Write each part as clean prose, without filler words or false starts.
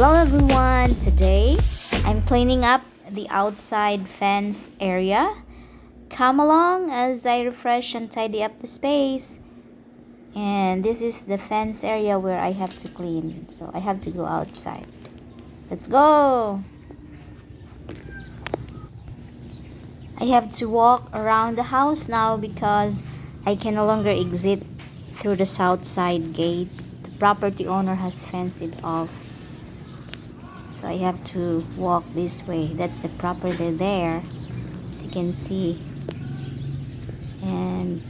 Hello everyone! Today, I'm cleaning up the outside fence area. Come along as I refresh and tidy up the space. And this is the fence area where I have to clean. So I have to go outside. Let's go! I have to walk around the house now because I can no longer exit through the south side gate. The property owner has fenced it off. So I have to walk this way. That's the property there, as you can see. And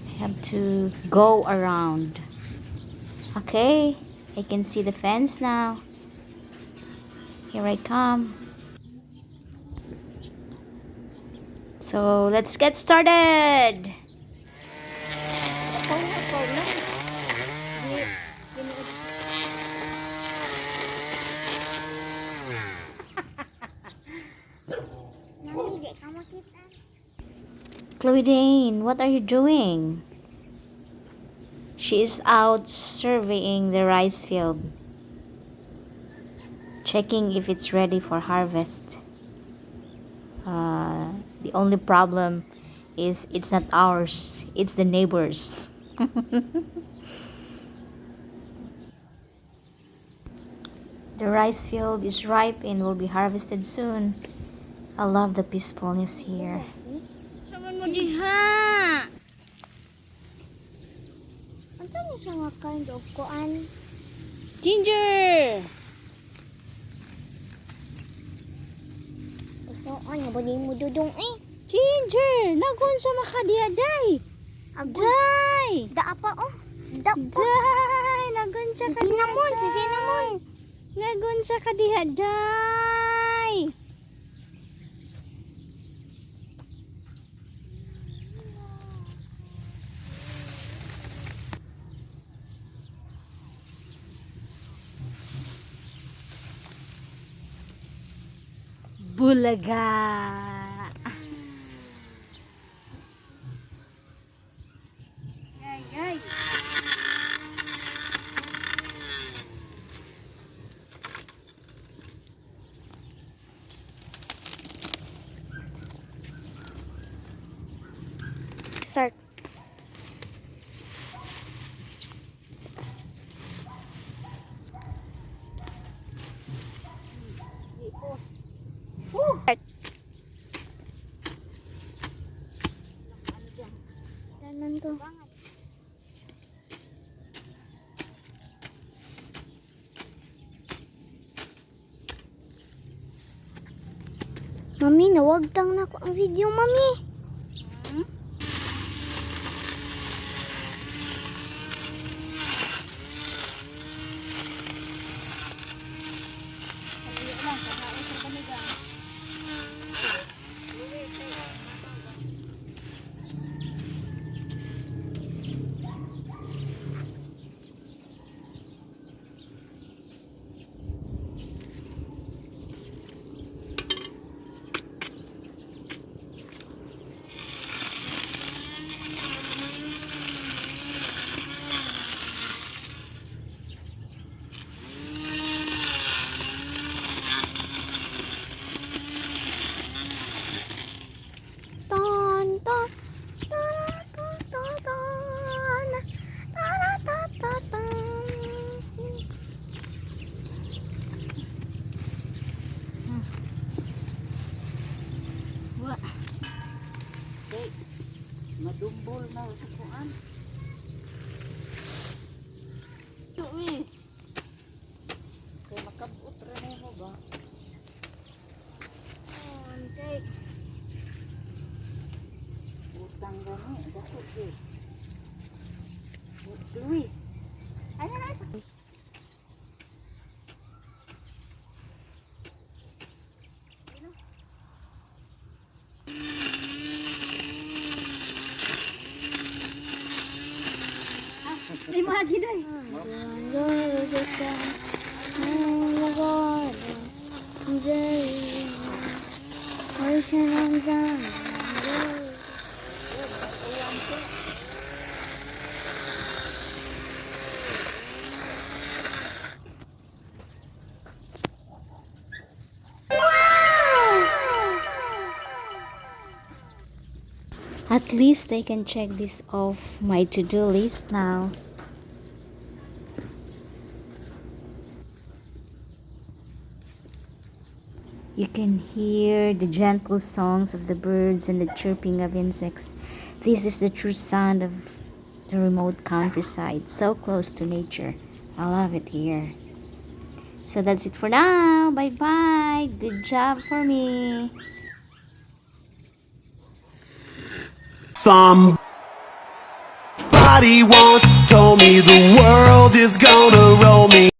I have to go around. Okay, I can see the fence now. Here I come. So let's get started. Chloe Dane, what are you doing? She is out surveying the rice field, checking if it's ready for harvest. The only problem is it's not ours, it's the neighbors. The rice field is ripe and will be harvested soon. I love the peacefulness here. Saman mo diha. Unsa ni sa mga kind of kuan? Ginger. Usoon nga budi mo dudong eh. Ginger, nagon sa makadiaday. Day. Da apa oh? Da. Day, nagon sa kadiaday. Cinnamon, si cinnamon. Nagon sa kadiaday. Bulaga. Yay, yay. Start. Pause. Woo! Danan to. Mami, nawagtang na ko ang video, Mami. Madumbol na sa kuan. Tuwi. Kaya makabot rin mo ba? Okay. Utang gani, dakot eh. Tuwi. Ano na sa? Ay, mahagi na eh. At least I can check this off my to-do list now. You can hear the gentle songs of the birds and the chirping of insects. This is the true sound of the remote countryside, so close to nature. I love it here. So that's it for now. Bye bye. Good job for me. Somebody once told me the world is gonna roll me.